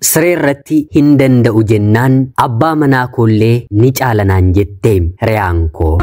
Sireerratti hin danda'u jennaan abbaa manaa koollee ni caalanaan jette hiriyaan koo.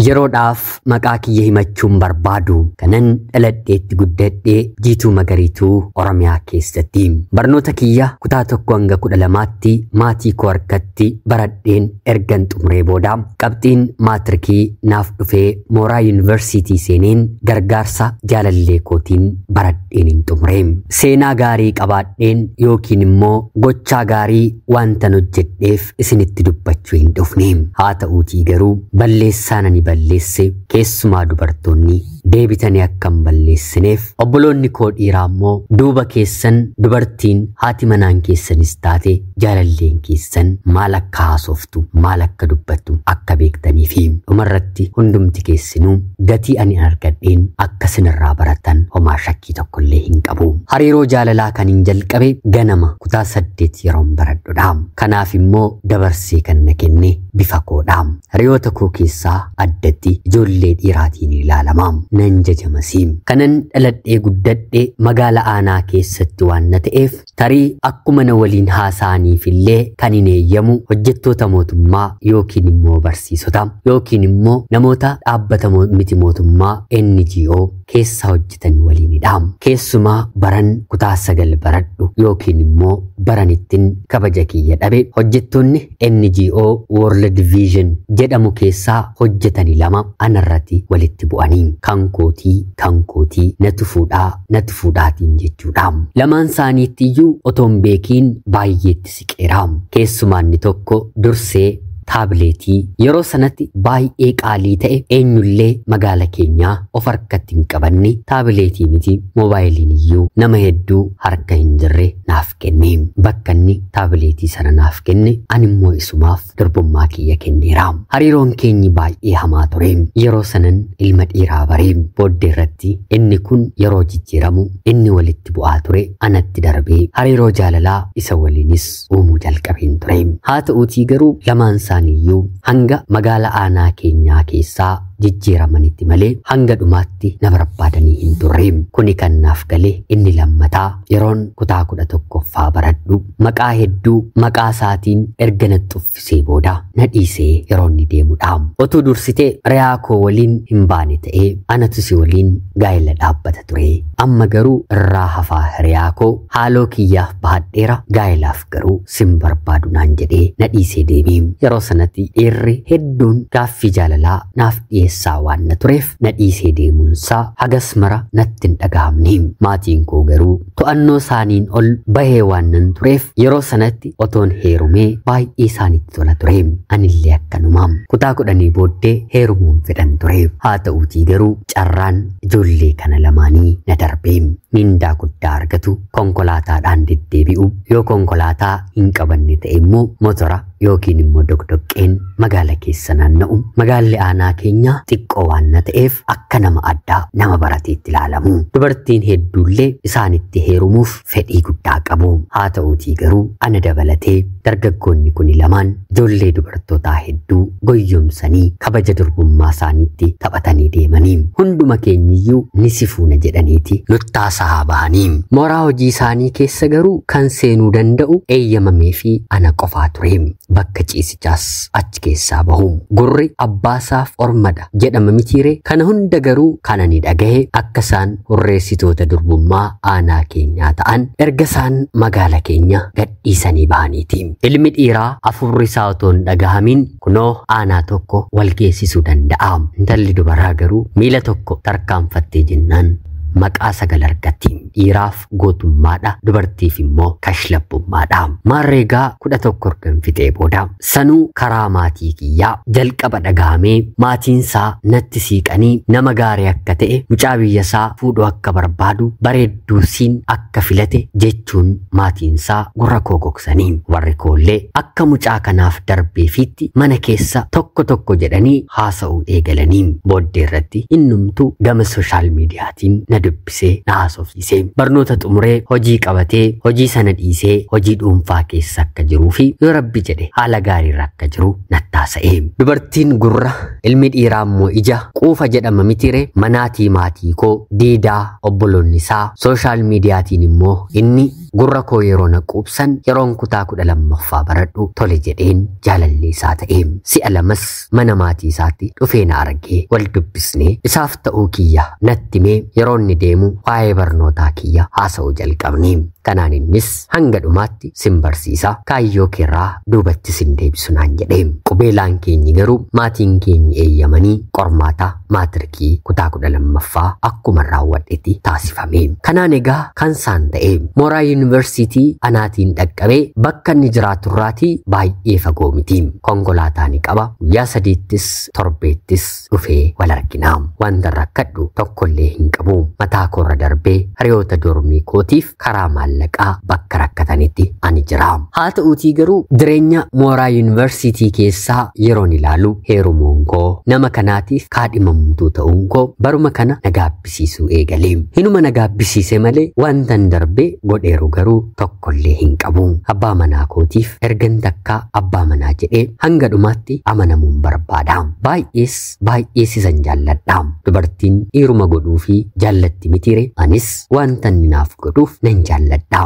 Yeroodhaaf maqaa kiyya himachuun barbaadu kanan dhaladheetti guddadhee Jiituu Magariituu Oromiyaa keessatti barnoota kiyya kutaa 1 hanga 12tti maatii koo harkatti baradheen ergan xumuree booda qabxiin maatirikii naaf dhufee mooraa yuunivarsiitii seeneen gargaarsa jaalallee kootiin baradheen hin xumuree seenaa gaarii qabaadheen yookiin immoo gochaa gaarii waantan hojjedheef isinitti dubbachuu hin dhufne haa ta'uutii garuu balleessaa nani balleesse keessumaa dubartoonni deebitanii akkam balleessineef obboloonni koo dhiiraa immoo duuba keessan dubartiin haati manaan keessanis taate jaalalleen keessan maal akka haasoftu maal akka dubbattu akka beektanii fi dhumarratti hundumti keessinuu gatii ani argadheen akka sinirraa baratan homaa shakkii tokkollee hin qabu. Hariiroo jaalalaa kan hin jalqabe ganama kutaa 8 yeroon baradhudha. Kanaaf immoo dabarsee kan na kenne bifa koodha. Hariyoota koo keessaa addatti ijoollee dhiiraatiin ilaalama. Nan jajamasi. Kanan dhaladhee guddadhee magaala aanaa keessatti waan na ta'eef tarii akkuma na waliin haasa'aniifillee kan hin eeyyamu hojjettoota mootummaa yookiin immoo barsiisota yookiin immoo namoota dhaabbata miti mootummaa NGO keessa hojjetanii waliinidha. Keessumaa baran kutaa 9 baradhu yookiin immoo baranittiin kabaja kiyya dhabe hojjettoonni NGO World Vision jedhamu keessaa hojjetanii 2 anarratti walitti bu'anii kan kootii natu fuudhaatiin jechuudha. Lamaan isaaniittiyuu otoon beekiin baay'eetti siqeera. Keessumaa inni tokko dursee taabileetii yeroo sanatti baay'ee qaalii ta'e eenyullee magaala keenyaa of harkatti hin qabanne taabileetii miti moobaayiliin iyyuu nama hedduu harka hin jirre naaf kenne. Bakka inni taabileetii sana naaf kenne ani immoo isumaaf durbummaa kiyya kenneera. Hariiroon keenyi baay'ee hamaa ture. Yeroo sanan ilma dhiiraa baree booddee irratti inni kun yeroo jijjiiramu inni walitti bu'aa ture anatti darbee hariiroo jaalalaa isa waliinis uumuu jalqabeen ture. Haa ta'uutii garuu lamaan iyyuu hanga magaala aanaa keenyaa keessaa jijjiiramanitti malee hanga dhumaatti na barbaadanii hin turre. Kuni kan naaf gale inni lammataa yeroon kutaa 11ffaa baradhu maqaa hedduu maqaa isaatiin erga na xuffisee booda na dhiisee yeroo inni deemudha. Otuu dursitee hiriyaa koo waliin hin baane ta'ee anatu si waliin gaa'ela dhaabbata ture. Amma garuu irraa hafaa hiriyaa koo haaloo kiyyaaf bahadheera gaa'elaaf garuu sin barbaadu naan jedhee na dhiisee deeme. Yeroo sanatti dhiirri hedduun gaaffii jaalalaa naaf dhiyeessaa waan na tureef na dhiisee deemuunsaa hagas mara natti hin dhagahamne. Maatiin koo garuu to'annoo isaaniin ol bahee waan nan tureef yeroo sanatti otoon heerumee baay'ee isaanitti tola ture. Anillee akkanuma kutaa 10 booddee heerumuun fedhan ture. Haa ta'uutii garuu carraan ijoollee kana lamaanii na darbee. Mindaa guddaa argatu konkolaataadhaan deddeebi'u yoo konkolaataa hin qabanne ta'e immoo motora yookiin immoo dogdoqqeen magaala keessa naanna'u. Magaalli aanaa keenya xiqqoo waan na ta'eef akka nama addaa nama barateetti ilaalamu. Dubartiin hedduullee isaanitti heerumuuf fedhii guddaa qabu. Haa ta'uutii garuu ana dabalatee dargaggoonni kun lamaan ijoollee dubartootaa hedduu goyyomsanii kabaja durbummaa isaaniitti taphatanii deemanii hunduma keenyiyyuu ni sifuuna jedhaniiti luttaasaa bahanii. Mooraa hojii isaanii keessa garuu kan seenuu danda'u eeyyamamee fi ana qofaa ture. Bakka ciisichaas achi keessaa bahu. Gurri abbaasaaf ormada jedhama mitiire. Kana hunda garuu kan ani dhagahe akka isaan hurreessitoota durbummaa aanaa keenyaa ta'an erga isaan magaala keenya gadhiisanii bahaniiti. Ilmi dhiiraa afurri isaa otoo hin dhagahamin kunoo aanaa tokko wal geessisuu danda'a. Intalli dubaraa garuu miila tokko tarkaanfattee jennaan maqaa 9 argatti. Dhiiraaf gootummaadha, dubartiif immoo kashlabbummaadha. Maarreegaa 11 ergan fixee booda sanuu karaa maatii kiyyaa jalqaba dhagahamee maatiinsaa natti siiqanii nama gaarii akka ta'e mucaa biyyasaa fuudhuu akka barbaadu bareedduusiin akka filate jechuun maatiinsaa gurra koo gogsanii warri koollee akka mucaa kanaaf darbeefiitti mana keessa tokko jedhanii haasa'uu eegalanii booddee irratti innumtuu gama sooshaal miidiyaatiin na dubbisee na haasofsiisee barnoota xumuree hojii qabatee hojii sana dhiisee hojii dhuunfaa keessa akka jiruu fi yoo rabbi jedhe haala gaariirra akka jiru nattaasa'ee. Dubartiin gurra ilmi dhiiraa immoo ija quufa jedhama mitire manaatii maatii koo diidaa obboloonni isaa sooshaal miidiyaatiin immoo inni gurra koo yeroo na quubsan yeroon kutaa 12ffaa baradhu tole jedheen jaalallee isaa ta'ee si'a lamas mana maatii isaatti dhufee na argee wal dubbisnee isaaf ta'uu kiyya natti mee yeroo inni deemu waa'ee barnootaa kiyya haasa'uu jalqabne. Kanaan innis hanga dhumaatti sin barsiisa kaayyoo keerraa duubatti sin deebisu naan jedhee. Qubeelaan keenyi garuu maatiin keenyi eeyyamanii qormaata maatirikii kutaa 12ffaa akkuma raawwadhetti taasifame. Kanaan egaa kan saan ta'e mooraa yuunivarsiitii anaatiin dhaqqabee bakka inni jiraaturraatii baay'ee fagoo miti. Konkolaataa ni qaba. Guyyaa 3ttis torbeettis dhufee wal argina. Wanta rakkadhu tokkollee hin qabu. Mataa koorra darbee hiriyoota dormii kootiif karaa maallaqaa bakka rakkatanitti ani jira. Haa ta'uutii garuu jireenya mooraa yuunivarsiitii keessaa yeroon ilaalu heerumuun koo nama kanaatiif kaadhimamtuu ta'uun koo baruma kana nagaabbisiisuu eegalee. Hinuma nagaabbisiise malee wantan darbee godheeru garuu tokkollee hin qabu. Abbaa manaa kootiif ergan takkaa abbaa manaa jedhee hanga dhumaatti amanamuun barbaada. Baay'ees isan jaalladha. Dubartiin dhiiruma godhuu fi jaallatti mitire anis wanta inni naaf godhuuf nan jaalladha.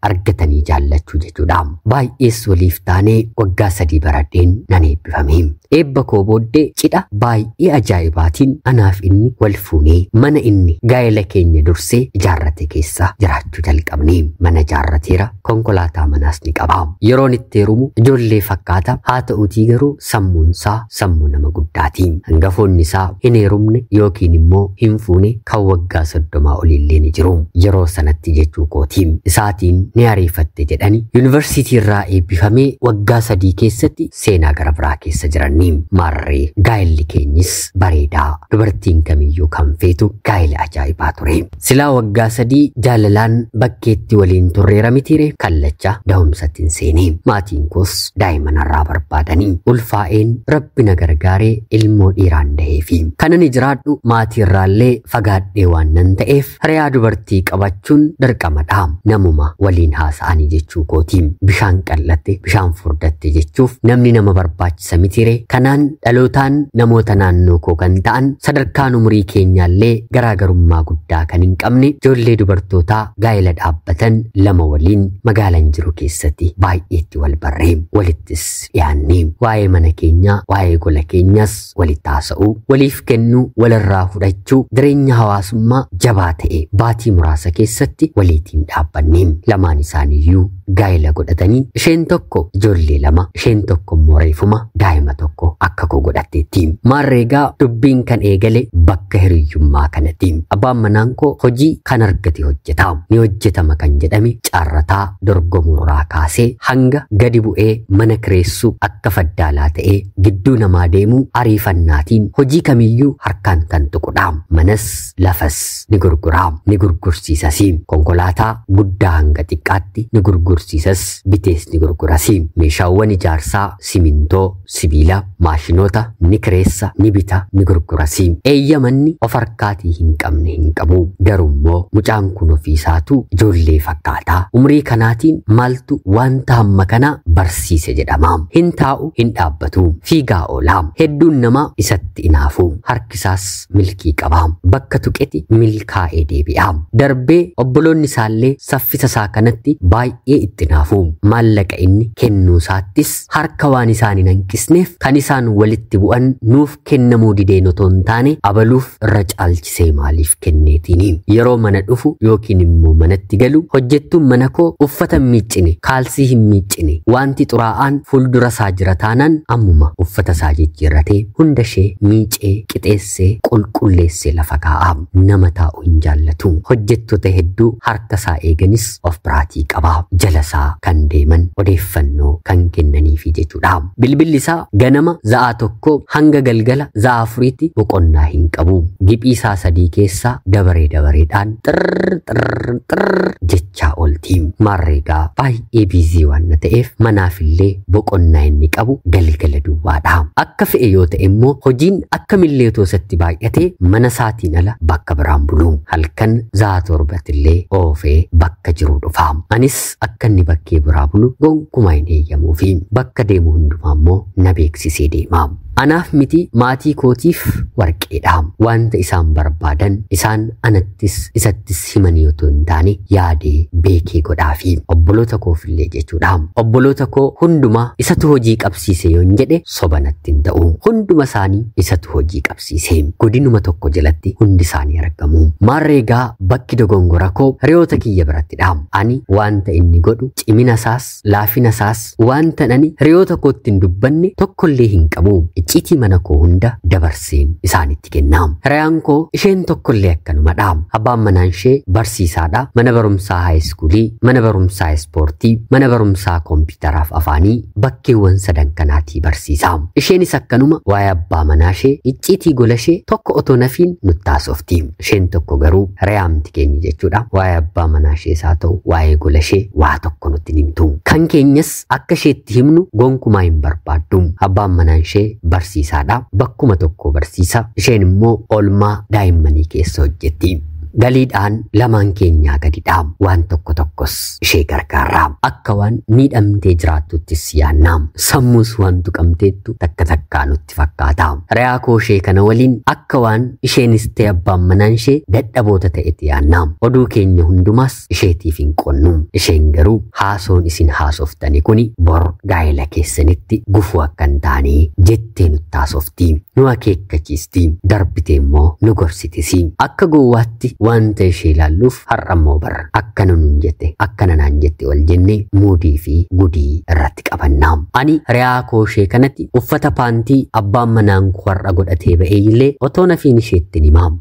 Argatanii jaallachuu jechuudha. Baay'ees waliif taanee waggaa 3 baradheen nan eebbifame. Eebba koo booddee cidha baay'ee ajaa'ibaatiin anaaf inni wal fuunee mana inni gaa'ela keenya dursee ijaarrate keessa jiraachuu jalqabne. Mana ijaarrateera konkolaataa manaas ni qaba. Yeroon itti heerumu ijoollee fakkaata. Haa ta'uutii garuu sammuunsaa sammuu nama guddaati. Hangafoonni isaa hin heerumne yookiin immoo hin fuune kan waggaa 30 olillee ni jiru. Yeroo sanatti jechuu kootiin isaatiin ni ariifatte jedhani yuunivarsiitii irraa eebbifamee waggaa 3 keessatti seenaa gara biraa keessa jiran. Marree gaa'elli keenyis bareedaa dubartiin kamiyyuu kan feetu gaa'ela ajaa'ibaa ture. Silaa waggaa 3 jaalalaan bakkeetti waliin turreera mitire kallacha da'umsatti seenee maatiin koos daa'imman irraa barbaadanii ulfaa'een rabbi na gargaaree ilmoo dhiiraan daheefi kanan jiraadhu maatii irraallee fagaadhee waan nan ta'eef hiriyaa dubartii qabachuun dirqamadha. Namuma waliin haasa'anii jechuu kootiin bishaan qallatte bishaan furdatte jechuuf namni nama barbaachisa mitire. Kanaan dhalootaan namoota naannoo koo kan ta'an sadarkaan umurii keenyaallee garaagarummaa guddaa kan hin qabne ijoollee dubartootaa gaa'ela dhaabbatan 2 waliin magaalaan jiru keessatti baay'eetti wal barree walittis dhiyaannee waa'ee mana keenyaa waa'ee gola keenyaas walitti haasa'uu waliif kennuu walirraa fudhachuu jireenya hawaasummaa jabaa ta'e baatii muraasa keessatti waliitiin dhaabbannee lamaan isaaniiyyuu gaa'ela godhatanii isheen tokko ijoollee 2 isheen tokko immoo reefuma daa'ima tokko akka koo godhatteetti. Maarreegaa dubbiin kan eegale bakka hiriyyummaa kanatti. Abbaan manaan koo hojii kan argate hojjeta. Ni hojjetama kan jedhame caarrataa dorgomurraa kaasee hanga gadi bu'ee mana kireessuu akka faddaalaa ta'ee gidduu namaa deemuu ariifannaatiin hojii kamiyyuu harkaan kan tuqudha. Manas lafas ni gurguraa ni gurgursiisas. Konkolaataa guddaa hanga xiqqaatti ni gurgursiisas bitees ni gurguras. Meeshaawwan ijaarsaa simintoo sibiila maashinoota ni kireessa ni bita ni gurgurasi. Eeyyamanni of harkaatii hin qabne hin qabu. Garummoo mucaan kun ofiisaatu ijoollee fakkaata. Umrii kanaatiin maaltu wanta hamma kana barsiise jedhama. Hin taa'u hin dhaabbatu fiigaa oola. Hedduun nama isatti inaafu harkisaas milkii qaba. Bakka tuqeti milkaa'ee deebi'a. Darbee obboloonni isaallee saffisa isaa kanatti baay'ee itti inaafu. Maallaqa inni kennuu isaattis harka waan isaan hin hanqisneef kan isaan walitti bu'an nuuf kennamuu dideen otoo hin taane abaluuf irra caalchisee maaliif kenneetini. Yeroo mana dhufu yookiin immoo manatti galu hojjettuun mana koo uffata miiccine kaalsii hin miiccine wanti xuraa'aan fuuldura isaa jira taanaan ammuma uffata isaa jijjiirratee hunda ishee miicee qixeessee qulqulleessee lafa kaa'a. Nama taa'u hin jaallatu. Hojjettoota hedduu harka isaa eeganis of biraatii qaba. Jala jalasaa kan deeman odeeffannoo kan kennaniifi jechuudha. Bilbilli isaa ganama za'a tokko hanga galgala za'a afuriitti boqonnaa hin qabu. Giphii isaa sadii keessaa dabareedhaan xirr jechaa oolti. Maarreegaa baay'ee biizii waan ta'eef manaafillee boqonnaa inni qabu galgala duwwaadha. Akka fe'e yoo ta'e immoo hojiin akkamillee toosatti baay'ate mana isaatiin ala bakka biraan bulu. Halkan za'a torbatillee oofee bakka jiru dhufa. Anis akka inni bakkee biraa bulu gonkumaa hin eeyyamuufi bakka deemu hundumaa immoo na beeksisee deema. Anaaf miti maatii kootiif warqeedha. Wanta isaan barbaadan isaan anattis isattis himanii otoo hin taane yaadee beekee godhaafi. Obboloota koofillee jechuudha. Obboloota koo hundumaa isatu hojii qabsiise yoon jedhe soba natti hin ta'u. Hunduma isaanii isatu hojii qabsiise. Godinuma tokko jalatti hundi isaanii argamu. Maarreegaa bakki dogongora koo hiriyoota kiyya birattidha. Ani wanta inni godhu cimina isaas laafina isaas wanta ani hiriyoota kootti hin dubbanne tokkollee hin qabu. Icciitii mana koo hunda dabarseen isaanitti kennaam. Hiriyaan koo isheen tokkollee akkanumadha. Abbaan manaan ishee barsiisaadha. Mana barumsaa haayiskuulii, mana barumsaa ispoortii, mana barumsaa koompitaraaf afaanii bakkeewwan sadan kanaatii barsiisa. Isheenis akkanuma waa'ee abbaa manaa ishee icciitii gola ishee tokko otoo nafiin nutti haasofti. Isheen tokko garuu hiriyaamti keenya jechuudha. Waa'ee abbaa manaa ishees haa ta'u waa'ee gola ishee waa tokko nutti himtu. Kan keenyas akka isheetti himnu gonkumaa hin barbaaddu. Abbaan manaan ishee barsiisaadha. Bakkuma tokko barsiisa. Isheen immoo oolmaa daa'immanii keessa hojjetti. Galiidhaan lamaan keenyaa gadidha. Waan tokko tokkos ishee gargaara. Akka waan miidhamtee jiraatuttis yaannaam. Sammuus waan tuqamteettu takka takkaa nutti fakkaata. Hiriyaa koo ishee kana waliin akka waan isheenis ta'e abbaan manaan ishee dadhaboota ta'etti yaannaam. Oduu keenya hundumaas isheetiif hin qonnu. Isheen garuu haasoon isin haasoftani kuni bor gaa'ela keessanitti gufuu akka hin taane jettee nutti haasofti. Nu akeekkachiisti. Darbitee immoo nu gorsitisi. Akka gowwaatti wanta ishee ilaalluuf har'ammoo barra akkana nuun jette akkana naan jette wal jennee muudii fi gudii irratti qabannaam. Ani hiriyaa koo ishee kanatti uffata paantii abbaan manaan koo har'a godhatee ba'ee illee otoo nafiin isheetti himaam.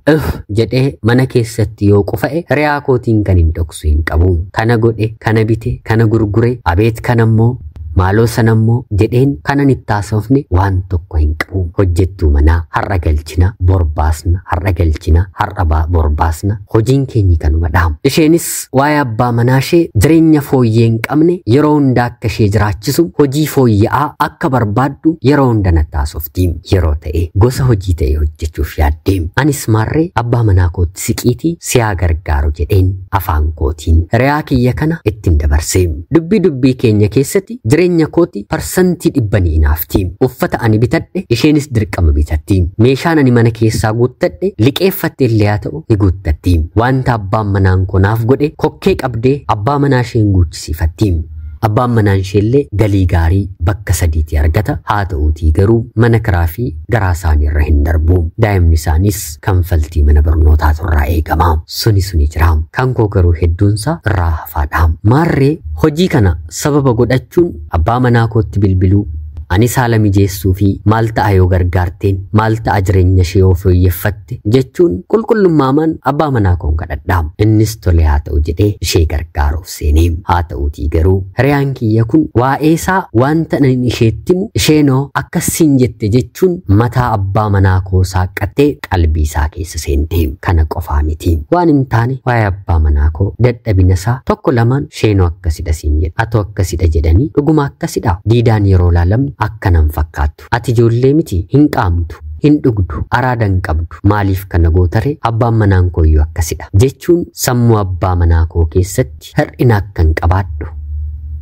Jedhee mana keessatti yoo qufa'e hiriyaa kootiin kan hin dhoksu hin qabu. Kana godhe, kana bite, kana gurgure, abeet kanammoo maaloo sanammoo jedheen kanan itti haasofne waan tokko hin qabu. Hojjettuu manaa har'a galchina borbaasna, har'a galchina har'a borbaasna. Hojiin keenyi kanumadha. Isheenis waa'ee abbaa manaa ishee jireenya fooyyee hin qabne yeroo hunda akka ishee jiraachisu hojii fooyya'aa akka barbaaddu yeroo hunda natti haasofti. Yeroo ta'e gosa hojii ta'e hojjechuuf yaaddee anis maarree abbaa manaa kootti siqiitii siyaa gargaaru jedheen afaan kootiin hiriyaa kiyya kana ittiin dabarse. Dubbii keenya keessatti jireenya kooti parsantii 100 naafti. Uffata ani bitadhe isheenis dirqama bitatti. Meeshaan ani mana keessaa guuttadhe liqeeffatte illee haa ta'u ni guuttatti. Wanta abbaan manaan koo naaf godhe kokkee qabdee abbaa manaa isheen guuchisiifatti. Abbaan manaan isheellee galii gaarii bakka sadiitti argata. Haa ta'uutii garuu mana kiraa fi garaa isaanii irra hin darbu. Daa'imni isaanis kanfaltii mana barnootaa irraa eegama. Suni jira. Kan koo garuu hedduunsaa irraa hafaadha. Maarree hojii kana sababa godhachuun abbaa manaa kootti bilbiluu ani saala mijeessuu fi maal ta'a yoo gargaarteen maal ta'a jireenya ishee yoo fooyyeffatte jechuun qulqullummaan abbaa manaa koon kadhadhaa. Innis tole haa ta'u jedhee ishee gargaaruuf seenee. Haa ta'uutii garuu hiriyaan kiyya kun waa'ee isaa wanta ani isheetti himu isheenoo akkasiin jette jechuun mataa abbaa manaa koo saaqqattee qalbii isaa keessa seente. Kana qofaa miti. Waan hin taane waa'ee abbaa manaa koo dadhabina isaa tokko lamaan isheenoo akkasidha siin jedha. Atoo akkasidha jedhanii dhuguma akkasidha. Diidaan yeroo laalamne akkanan fakkaattu. Ati ijoollee miti hin qaamtu. Hin dhugdu araadan qabdu maaliif kana gootare abbaan manaan koo iyyuu akkasidha jechuun sammuu abbaa manaa koo keessatti hir'ina akkan qabaadhu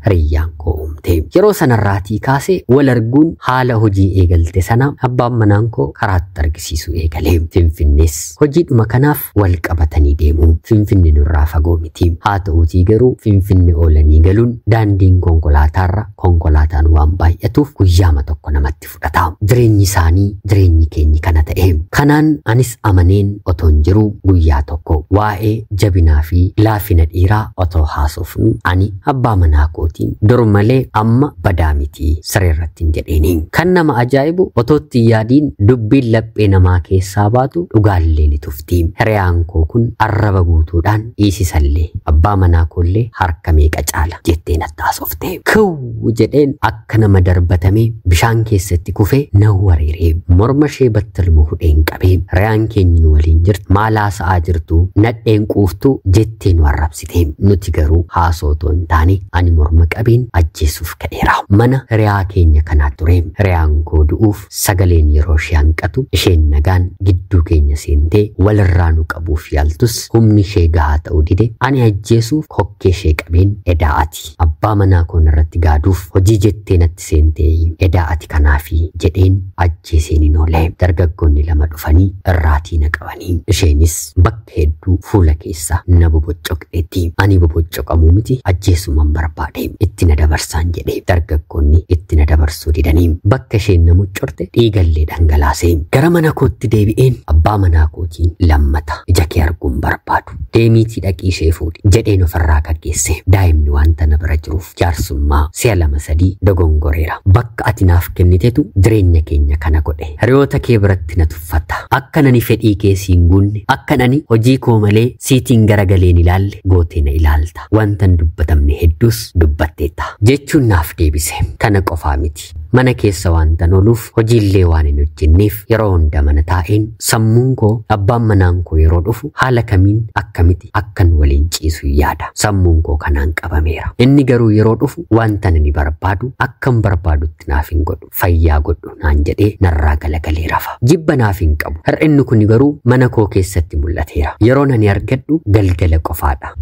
hiriyyaan koo uumte. Yeroo sanarraatii kaasee wal arguun haala hojii eegalte sana abbaan manaan koo karaatti argisiisu eegale. Finfinnees hojiidhuma kanaaf wal qabatanii deemu. Finfinni nurraa fagoo miti. Haa ta'uutii garuu Finfinne oolanii galuun daandiin konkolaataarra konkolaataan waan baay'atuuf guyyaama tokko namatti fudhata. Jireenyi isaanii jireenyi keenyi kana ta'e. Kanaan anis amaneen otoon jiru guyyaa tokko waa'ee jabinaa fi laafina dhiiraa otoo haasofnu ani abbaa manaa koo kootiin dur malee amma badaa miti sirriirratti hin jedheeniin. Kan nama ajaa'ibu otootti yaadiin dubbiin laphee namaa keessaa baatu dhugaallee ni tufti. Hiriyaan koo kun arraba guutuudhaan dhiisisallee abbaa manaa koollee harka meeqa caala jettee natti haasofte. Kuu jedheen akka nama darbatamee bishaan keessatti kufee na wareeree morma ishee battaluma hudheen qabee hiriyaan keenya nu waliin jirtu maal haasa'aa jirtu nadheen quuftu jettee nu arrabsite. Nuti garuu haasoo hin taane ani morma qabeen ajjeesuuf ka'eera. Mana hiriyaa keenya kanaa ture. Hiriyaan koo du'uuf sagaleen yeroo ishee hanqatu isheen nagaan gidduu keenya seentee walirraa nu qabuuf yaaltus humni ishee gahaa ta'uu dide ani ajjeesuuf hokkee ishee qabeen edaa ati abbaa manaa koo irratti gaaduuf hojii jettee natti seentee edaa ati kanaafi jedheen ajjeeseen hin oolle. Dargaggoonni lama dhufanii irraatii na qabanii isheenis bakka hedduu fuula keessa na boboccoqxeetti. Ani boboccoqamuu miti ajjeesuman barbaade itti na dabarsaan jedhee dargaggoonni itti na dabarsuu didanii bakka isheen na muccorte dhiigallee dhangalaasee gara mana kootti deebi'een abbaa manaa kootiin lammata ija kee arguun barbaadu deemiitii dhaqii ishee fuudhi jedheen ofirraa gaggeesse. Daa'imni wanta na bira jiruuf jaarsummaa si'a 2-3 dogongoreera. Bakka ati naaf kennitetu jireenya keenya kana godhe. Hiriyoota kee biratti na tuffata akka nani fedhii kee siin guunne akka nani hojii koo malee siitiin garagaleen ilaalle gootee na ilaalta. Wantan dubbatamne hedduus dubbatteetta jechuun naaf deebise. Kana qofaa miti mana keessa wanta ooluuf hojiillee waan hin hojjenneef yeroo hunda mana taa'een sammuun koo abbaan manaan koo yeroo dhufu haala kamiin akkamiti akkan waliin ciisu yaada. Sammuun koo kanaan qabameera. Inni garuu yeroo dhufu wanta ani barbaadu akkan barbaadutti naaf hin godhu fayyaa godhu naan jedhee narraa galagalee rafa. Jibba naaf hin qabu. Hir'inni kun garuu mana koo keessatti mul'ateera. Yeroo ani argadhu galgala qofaadha.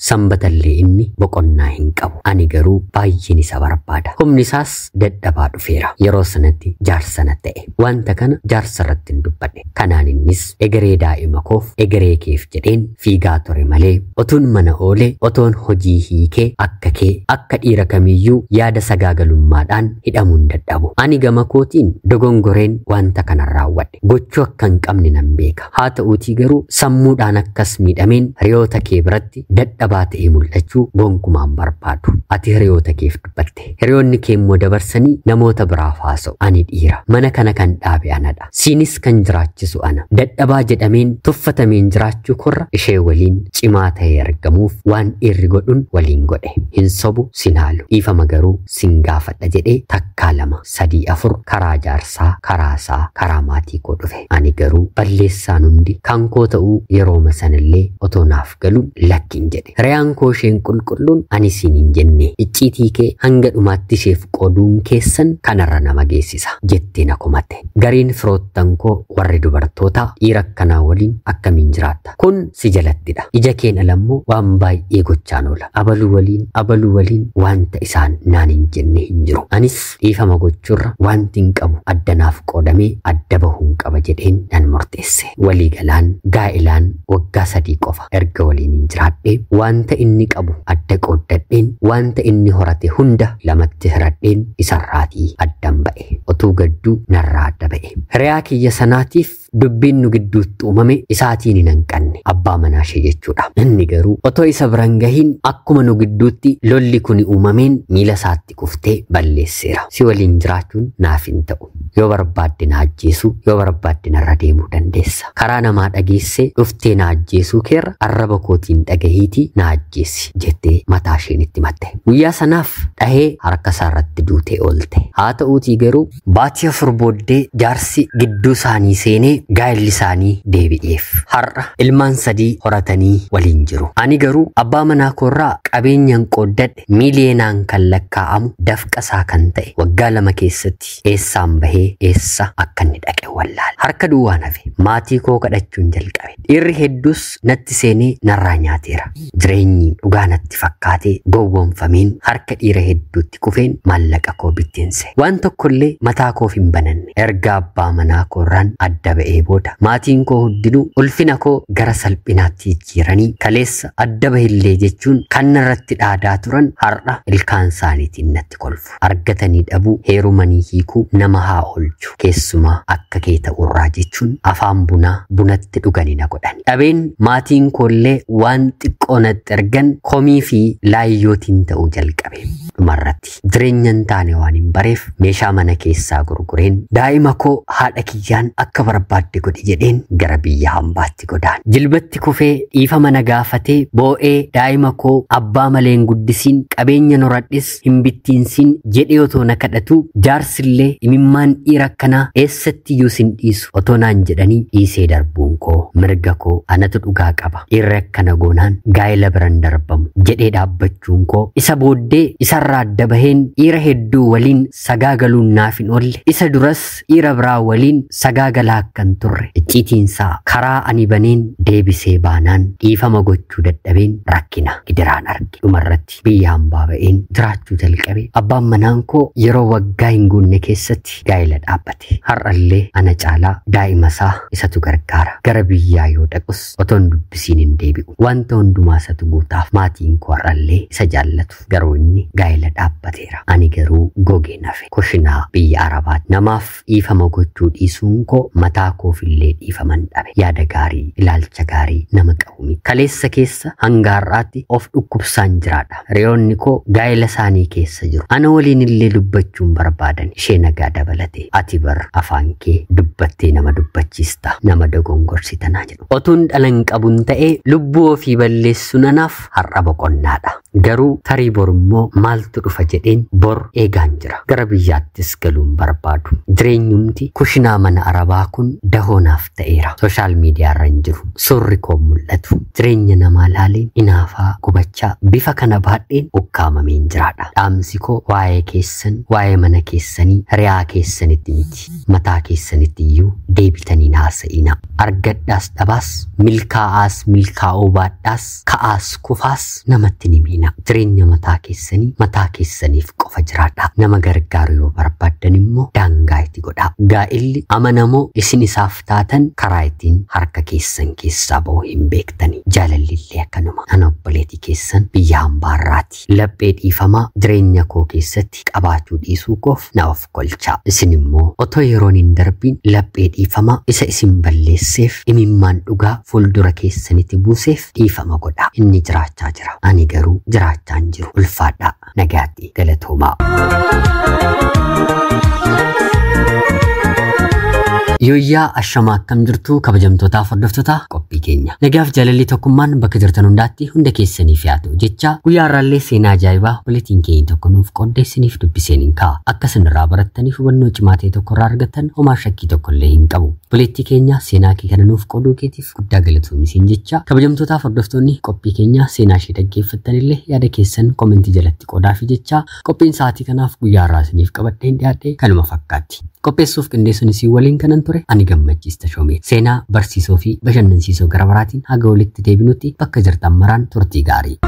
Sanbatallee inni boqonnaa hin qabu. Ani garuu baay'een isa barbaada. Humni isaas dadhabaa dhufeera. Yeroo sanatti jaarsana ta'e. Wanta kana jaarsarratti hin dubbadhe. Kanaan innis egeree daa'ima koof egeree keef jedheen fiigaa ture malee otuun mana oolee otoon hojii hiikee akka kee akka dhiira kamiyyuu yaada sagaagalummaadhaan hidhamuun dadhabu. Ani gama kootiin dogongoreen wanta kana raawwadhe gochuu akka hin qabne nan beeka. Haa ta'uutii garuu sammuudhaan akkas miidhameen hiriyoota kee biratti dadhabaa ta'ee mul'achuu gonkumaan barbaadu. Ati hiriyoota keef dubbatte. Hiriyoonni kee immoo dabarsanii namoota biraaf haasa'u. Ani dhiira. Mana kana kan dhaabe anadha. Siinis kan jiraachisu ana. Dadhabaa jedhameen tuffatameen jiraachuu korra ishee waliin cimaa ta'ee argamuuf waan dhiirri godhuun waliin godhe. Hin sobu sin haalu. Dhiifama garuu sin gaafadha jedhee takkaa 2-3-4 karaa jaarsaa, karaasaa, karaa maatii koo dhufe. Ani garuu balleessaan hundi kan koo ta'uu yerooma sanillee otoo naaf galu lakkin jedhe. Hiriyaan koo isheen qulqulluun ani siin hin jenne. Icciitii kee hanga dhumaatti isheef qooduun keessan kanarra nama geessisa jettee na komate. Gariin firoottan koo warri dubartoota dhiira akkanaa waliin akkamiin jiraatta? Kun si jalattidha. Ija keen alammoo waan baay'ee gochaan oola. Abaluu waliin wanta isaan naan hin jenne hin jiru. Anis dhiifama gochuurra wanti hin qabu addanaaf qoodamee adda bahuun qaba jedheen nan murteesse. Waliigalaan gaa'ilaan waggaa 3 qofa erga waliin hin jiraadhee wanta inni qabu adda qooddadheen wanta inni horate hunda lamatti hiradheen isarraatii addan ba'e. Otuu gadduu narraa adda ba'e. Hiriyaa kiyya sanaatiif dubbiin nu gidduutti uumame isaatiin hin hanqanne abbaa manaa ishee jechuudha. Inni garuu otoo isa biran gahiin akkuma nu gidduutti lolli kun uumameen miila isaatti kuftee balleesseera. Si waliin jiraachuun naaf hin ta'u. Yoo barbaadde na ajjeesuu, yoo barbaadde narra deemuu dandeessa. Karaa namaa dhageessee dhuftee na ajjeesuu keerra arraba kootiin dhagahiitii na ajjeessi jettee mataa isheen itti matte. Guyyaa sanaaf dhahee harka isaarratti duutee oolte. Haa ta'uutii garuu baatii 4 booddee jaarsi gidduu isaanii seenee gaa'elli isaanii deebi'eef. Har'a ilmaan 3 horatanii waliin jiru. Ani garuu abbaa manaa koorraa qabeenyaan qooddadhe miiliyeenaan kan lakkaa'amu dafqasaa kan ta'e waggaa 2 keessatti eessaan bahee eessa akka inni dhaqe wallaala. Harka duwwaan hafe maatii koo kadhachuun jalqabe. Dhiirri hedduus natti seenee narraa nyaateera. Jireenyi dhugaa natti fakkaatee gowwoomfameen harka dhiira hedduutti kufeen maallaqa koo bitteense. Waan tokkollee mataa koof hin bananne. Erga abbaa manaa koorraan adda ba'ee booda maatiin koo hundinuu ulfina koo gara salphinaatti jijjiiranii kaleessa adda bahillee jechuun kan narratti dhaadaa turan har'a ilkaan isaaniitiin natti kolfu. Argatanii dhabuu heerumanii hiikuu nama haa holchu keessuma akka kee ta'urraa jechuun afaan bunatti dhuganii na godhan. Dhabeen maatiin koollee waan xiqqoonatti ergan komii fi laayyootiin ta'uu jalqabe. Dhumarratti jireenya hin taane waan hin bareef meeshaa mana keessaa gurgureen daa'ima koo haadha kiyyaan akka barbaadde godhi jedheen gara biyya hambaatti godaan. Jilbatti kufee dhiifama na gaafatee boo'ee daa'ima koo abbaa maleen guddisiin qabeenya noradhis hin bittiinsiin jedhee otoo na kadhatu jaarsillee imimmaan dhiira akkanaa eessatti iyyuu sin dhiisu otoo naan jedhanii dhiisee darbuun koo mirga koo anatu dhugaa qaba dhiirri akkana goonaan gaa'ela biran darbamu jedhee dhaabbachuun koo isa booddee isarraa adda baheen dhiira hedduu waliin sagaagaluun naaf hin oolle isa duras dhiira biraa waliin sagaagalaa akkan turre icciitiinsaa karaa ani baneen deebisee baanaan dhiifama gochuu dadhabeen rakkina gidiraan arge. Dhumarratti biyya hambaa ba'een jiraachuu jalqabe. Abbaan manaan koo yeroo waggaa hin guunne keessatti gaa'ela dhaabbate. Har'allee ana caalaa daa'ima isaa isatu gargaara. Gara biyyaa yoo dhaqus otoon dubbisiin hin deebi'u. Wanta hundumaa isatu guutaaf maatiin koo har'allee isa jaallatu. Garuu inni gaa'ela dhaabbateera. Ani garuu gogee nafe. Kushinaa biyya Arabaatti namaaf dhiifama gochuu dhiisuun koo mataa koofillee dhiifaman dhabe. Yaada gaarii, ilaalcha gaarii nama qabu. Kaleessa keessa hanga har'aatti of dhukkubsaan jiraadha. Reyoonni koo gaa'ela isaanii keessa jiru. Ana waliin illee dubbachuun barbaadan ishee nagaa dabalate. Ati bar afaan kee dubbattee nama dubbachiista. Nama dogongorsitanaa jedhu. Otuun dhalan qabuun ta'ee lubbuu ofii balleessu nanaaf har'a boqonnaadha. Garuu tarii bor immoo maaltu dhufa jedheen bor eegaan jira. Gara biyyaattis galuun barbaadu. Jireenyumti kushinaa mana Arabaa kun dahoonaaf ta'eera. Sooshaal miidiyaarra hin jiru. Suurri koo mul'atu. Jireenya namaa laaleen inaafaa gubachaa bifa kana baadheen ukkaamameen jiraadha. Dhaamsi koo waa'ee keessan, waa'ee mana keessanii, hiriyaa keessanitti miti. Mataa keessanitti iyyuu deebitanii haasa'ina. Argadhaas dhabaas, milkaa'aas milkaa'uu baadhaas, ka'aas kufaas namatti ni miina. Jireenya mataa keessanii mataa keessaniif qofa jiraadha. Nama gargaaru yoo barbaaddan immoo daangaa itti godhaa. Gaa'illi amanamoo isin isaaf taatan karaa ittiin harka keessan keessaa ba'uu hin beektani. Jaalallillee akkanuma. Ana obboleetii keessan biyya hambaarraati. Laphee dhiifamaa jireenya koo keessatti qabaachuu dhiisuu koof na of kolchaa. Isin immoo otoo yeroon hin darbiin laphee dhiifamaa isa isin balleesseef imimmaan dhugaa fuuldura keessanitti buuseef dhiifama godhaa. Inni jiraachaa jira. Ani garuu jiraachaa hin jiru. Ulfaadhaa. Nagaatti galatoomaa. Yoyyaa ashamaa akkam jirtu kabajamtootaaf hordoftoota qophii keenya. Nagaaf jaalalli tokkummaan bakka jirtan hundaatti hunda keessaniif yaa ta'u jecha guyyaa irraallee seenaa ajaa'ibaa obboleettiin keenya tokko nuuf qoddeessiniif dubbiseen hin kaa'a. Akka isin irraa barattaniif hubannoo cimaa ta'e tokko irraa argattan homaa shakkii tokkollee hin qabu. Obboleettii keenya seenaa kee kana nuuf qooduu keetiif guddaa galatoomisin jecha kabajamtootaaf hordoftoonni qophii keenya seenaa ishee dhaggeeffattanillee yaada keessan komentii jalatti qoodaafii jecha qophiin sa'aatii kanaaf guyyaa irraa isiniif qabadheen dhiyaadhe kanuma fakkaatti. Qopheessuuf qindeessuun isii waliin kanan ture ani gammachiista shoomee seenaa barsiisoo fi bashannansiisoo gara biraatiin haga walitti deebinutti bakka jirtan maraan turtii gaarii.